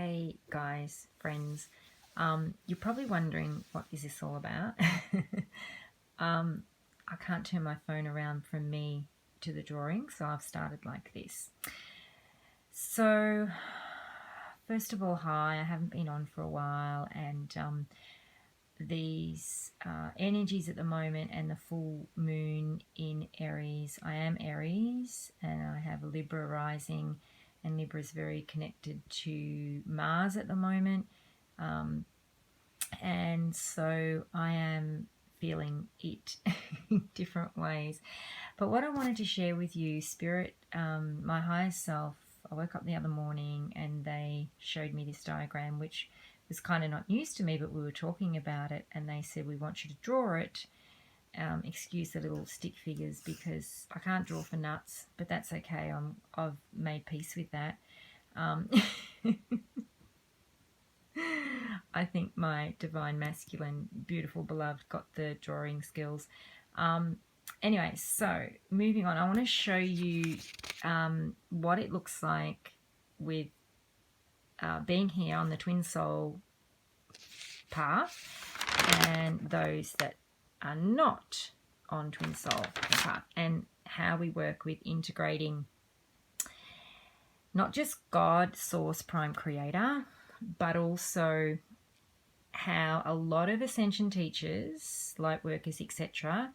Hey guys, friends, you're probably wondering what is this all about? I can't turn my phone around from me to the drawing, so I've started like this. So, first of all, hi, I haven't been on for a while, and these energies at the moment and the full moon in Aries. I am Aries and I have a Libra rising, and Libra is very connected to Mars at the moment, and so I am feeling it in different ways. But what I wanted to share with you, Spirit, my higher self, I woke up the other morning and they showed me this diagram, which was kind of not news to me, but we were talking about it, and they said, we want you to draw it. Excuse the little stick figures because I can't draw for nuts, but that's okay. I've made peace with that. I think my divine masculine, beautiful beloved, got the drawing skills. Anyway, so moving on, I want to show you what it looks like with being here on the twin soul path and those that are not on twin soul path, and how we work with integrating not just God, source, prime creator, but also how a lot of ascension teachers, light workers, etc.,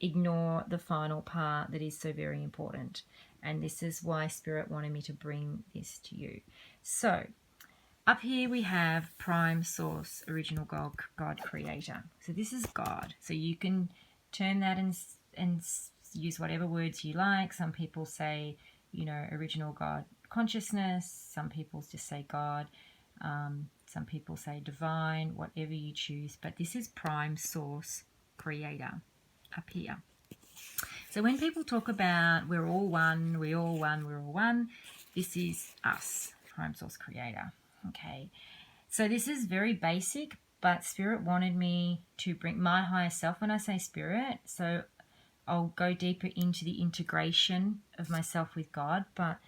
ignore the final part that is so very important. And this is why Spirit wanted me to bring this to you. So up here we have prime source, original God creator. So this is God. So you can turn that and use whatever words you like. Some people say, original God consciousness. Some people just say God. Some people say divine, whatever you choose. But this is prime source creator up here. So when people talk about we're all one, we're all one, this is us, prime source creator. Okay, so this is very basic, but Spirit wanted me to bring my higher self. When I say Spirit, so I'll go deeper into the integration of myself with God, but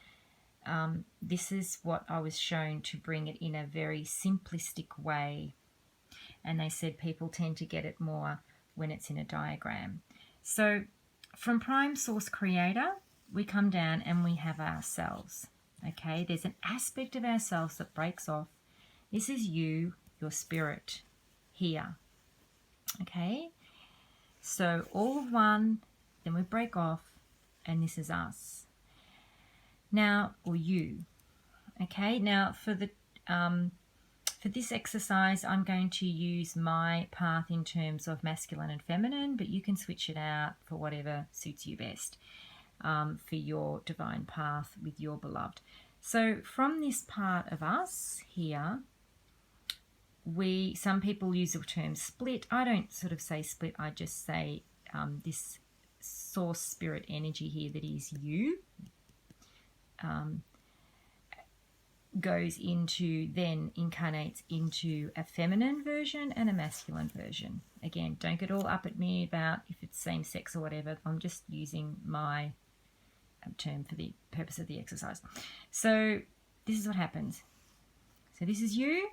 this is what I was shown to bring it in a very simplistic way. And they said people tend to get it more when it's in a diagram. So from prime source creator, we come down and we have ourselves. Okay, there's an aspect of ourselves that breaks off. This is you, your spirit here. Okay, so all of one, then we break off, and this is us. Now, or you. Okay, now for this exercise, I'm going to use my path in terms of masculine and feminine, but you can switch it out for whatever suits you best. For your divine path with your beloved. So from this part of us here, some people use the term split. I don't sort of say split, I just say this source spirit energy here that is you goes into, then incarnates into a feminine version and a masculine version. Again, don't get all up at me about if it's same sex or whatever. I'm just using my term for the purpose of the exercise. So this is what happens. So this is you,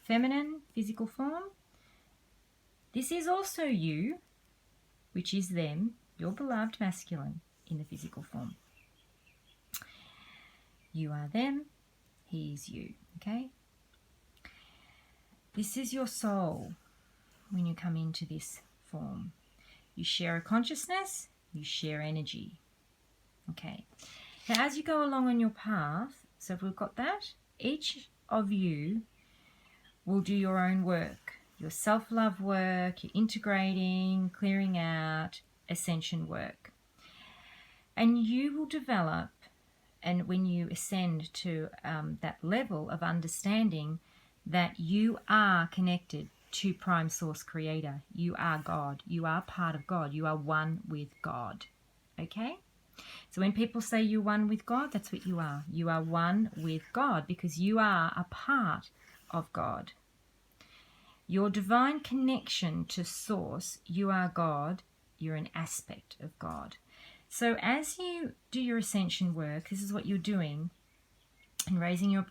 feminine, physical form. This is also you, which is them, your beloved masculine in the physical form. You are them, he is you, okay? This is your soul when you come into this form. You share a consciousness, you share energy. Okay, now as you go along on your path, so if we've got that, each of you will do your own work, your self-love work, your integrating, clearing out, ascension work. And you will develop, and when you ascend to that level of understanding that you are connected to prime source creator, you are God, you are part of God, you are one with God, okay? So when people say you're one with God, that's what you are. You are one with God because you are a part of God. Your divine connection to source, you are God, you're an aspect of God. So as you do your ascension work, this is what you're doing. and raising your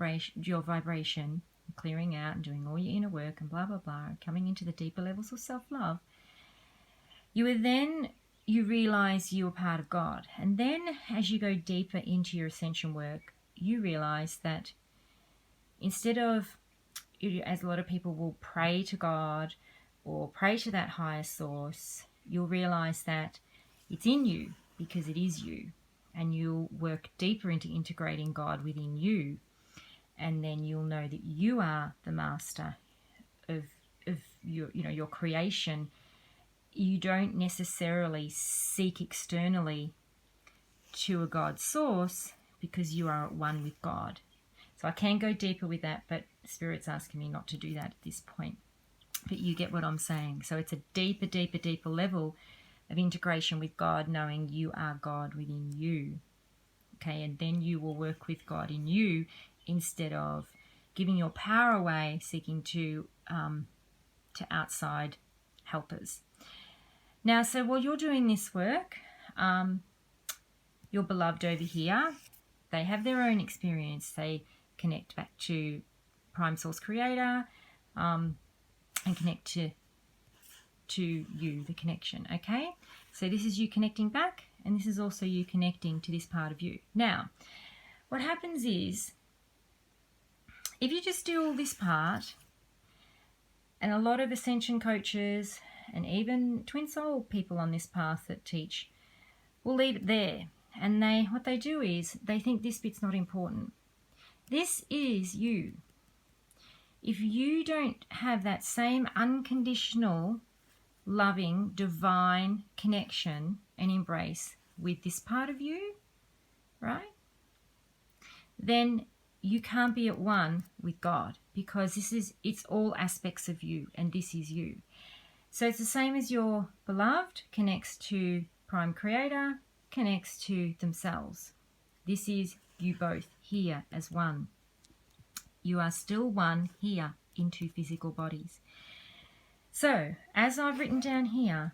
vibration, clearing out and doing all your inner work and blah, blah, blah, coming into the deeper levels of self-love, you realize you are part of God. And then as you go deeper into your ascension work, you realize that instead of, as a lot of people will pray to God or pray to that higher source, you'll realize that it's in you because it is you. And you'll work deeper into integrating God within you. And then you'll know that you are the master of your creation. You don't necessarily seek externally to a God source because you are at one with God. So I can go deeper with that, but Spirit's asking me not to do that at this point. But you get what I'm saying. So it's a deeper, deeper, deeper level of integration with God, knowing you are God within you. Okay, and then you will work with God in you instead of giving your power away, seeking to outside helpers. Now, so while you're doing this work, your beloved over here, they have their own experience. They connect back to Prime Source Creator and connect to you, the connection, okay? So this is you connecting back, and this is also you connecting to this part of you. Now, what happens is, if you just do all this part, and a lot of ascension coaches and even twin soul people on this path that teach will leave it there. And what they do is they think this bit's not important. This is you. If you don't have that same unconditional, loving, divine connection and embrace with this part of you, right? Then you can't be at one with God, because it's all aspects of you, and this is you. So it's the same as your beloved connects to Prime Creator, connects to themselves. This is you both here as one. You are still one here in two physical bodies. So, as I've written down here,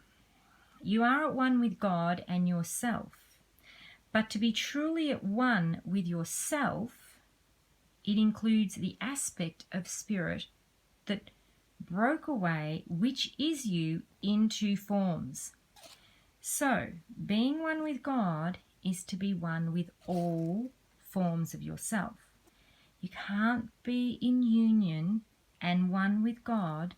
you are at one with God and yourself. But to be truly at one with yourself, it includes the aspect of spirit that broke away, which is you, into forms. So, being one with God is to be one with all forms of yourself. You can't be in union and one with God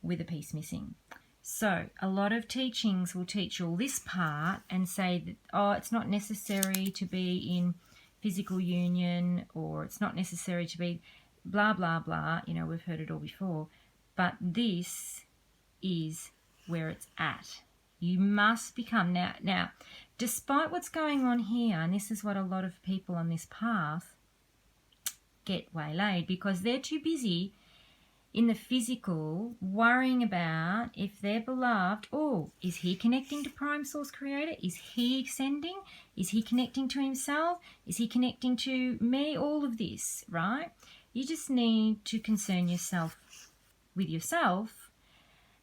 with a piece missing. So, a lot of teachings will teach all this part and say that, oh, it's not necessary to be in physical union, or it's not necessary to be blah, blah, blah. You know, we've heard it all before. But this is where it's at. You must become, now, despite what's going on here, and this is what a lot of people on this path get waylaid, because they're too busy in the physical worrying about if their beloved, oh, is he connecting to Prime Source Creator? Is he ascending? Is he connecting to himself? Is he connecting to me? All of this, right? You just need to concern yourself with yourself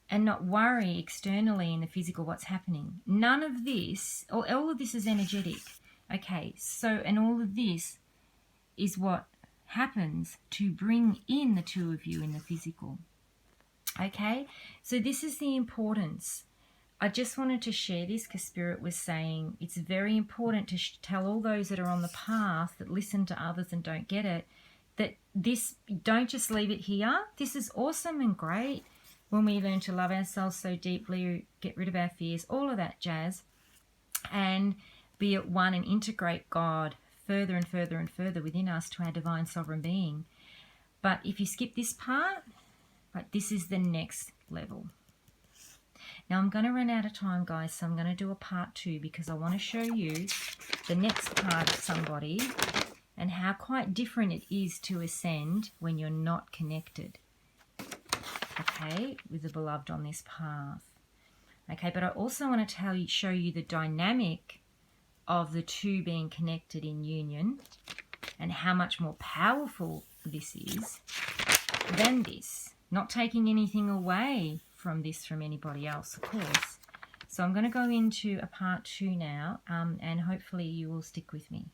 and not worry externally in the physical what's happening. None of this, all of this is energetic. Okay, so, and all of this is what happens to bring in the two of you in the physical. Okay, so this is the importance. I just wanted to share this because Spirit was saying it's very important to tell all those that are on the path that listen to others and don't get it, that this, don't just leave it here. This is awesome and great when we learn to love ourselves so deeply, get rid of our fears, all of that jazz, and be at one and integrate God further and further and further within us to our divine sovereign being. But if you skip this part, right, this is the next level. Now I'm going to run out of time, guys, so I'm going to do a part 2 because I want to show you the next part of somebody and how quite different it is to ascend when you're not connected, okay, with the beloved on this path. Okay, but I also want to show you the dynamic of the two being connected in union and how much more powerful this is than this. Not taking anything away from this from anybody else, of course. So I'm going to go into a part 2 now, and hopefully you will stick with me.